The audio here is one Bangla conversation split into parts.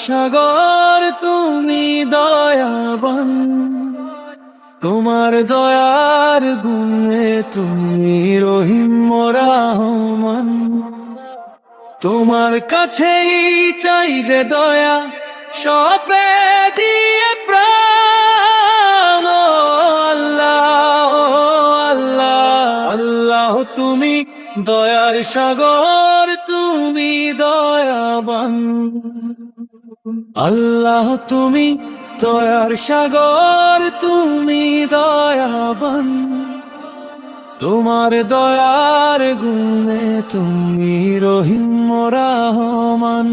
সাগর তুমি দয়াবান, তোমার দয়ার গুণে তুমি রহিম রহমান। তোমার কাছেই চাই যে দয়া, সবে দিয়ে প্রাণ। ও আল্লাহ, ও আল্লাহ, আল্লাহ তুমি দয়ার সাগর তুমি দয়াবান। আল্লাহ তুমি দয়ার সাগর তুমি দয়াবান, তোমার দয়ার গুণে তুমি রহিম রহমান।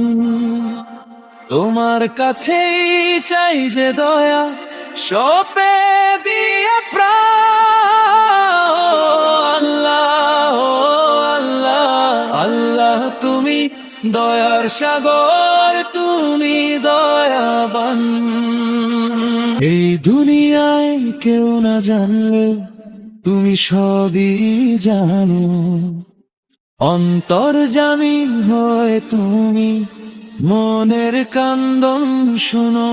তোমার কাছেই চাই যে দয়া, সপে দিয়ে প্রাণ। আল্লাহ, ও আল্লাহ, আল্লাহ তুমি দয়ার সাগর তুমি দয়াবান। এই দুনিয়ায় কেউ না জানলে তুমি সবই জানো, অন্তর্যামী হয়ে তুমি মনের কান্দন শুনো।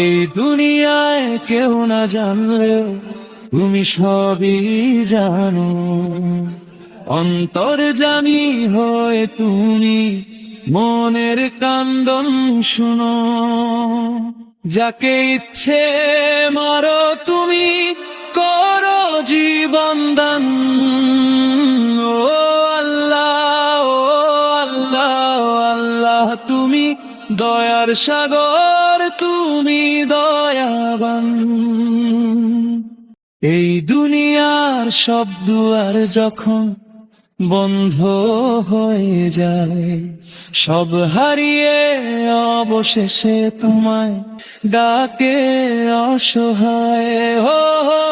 এই দুনিয়ায় কেউ না জানলে তুমি সবই জানো, অন্তর্যামী হয়ে তুমি মনের কান্দন শুনো। যাকে ইচ্ছে মারো তুমি, করো জীবন দান। ও আল্লাহ, ও আল্লাহ, আল্লাহ তুমি দয়ার সাগর তুমি দয়াবান। এই দুনিয়ার সব দুয়ার যখন বন্ধ হয়ে যায়, সব হারিয়ে অবশেষে তোমায় ডাকে অসহায়। হো হো,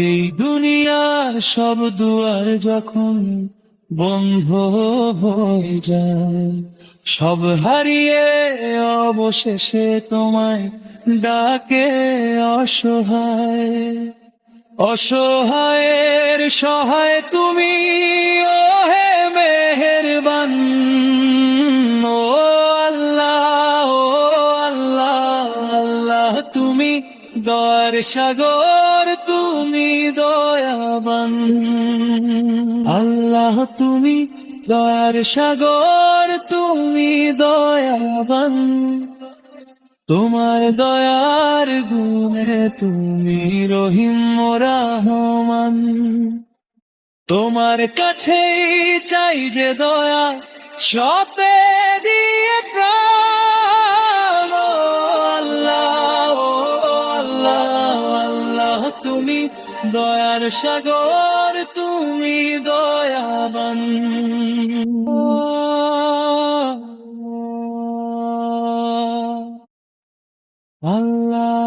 এই দুনিয়ার সব দুয়ার যখন বন্ধ হয়ে যায়, সব হারিয়ে অবশেষে তোমায় ডাকে অসহায়। অসহায়ের সহায় তুমি, ও হে মেহেরবান। ও আল্লাহ, ও আল্লাহ, আল্লাহ তুমি দয়ার সাগর তুমি দয়াবান। আল্লাহ তুমি দয়ার সাগর তুমি দয়াবান, তোমার দয়ার গুণে তুমি রহিম রহমান। তোমার কাছেই চাই যে দয়া, সপে দিয়ে প্রাণ। ও আল্লাহ, ও আল্লাহ, আল্লাহ তুমি দয়ার সাগর তুমি দয়াবান। আল্লাহ,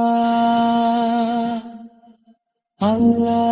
আল্লাহ,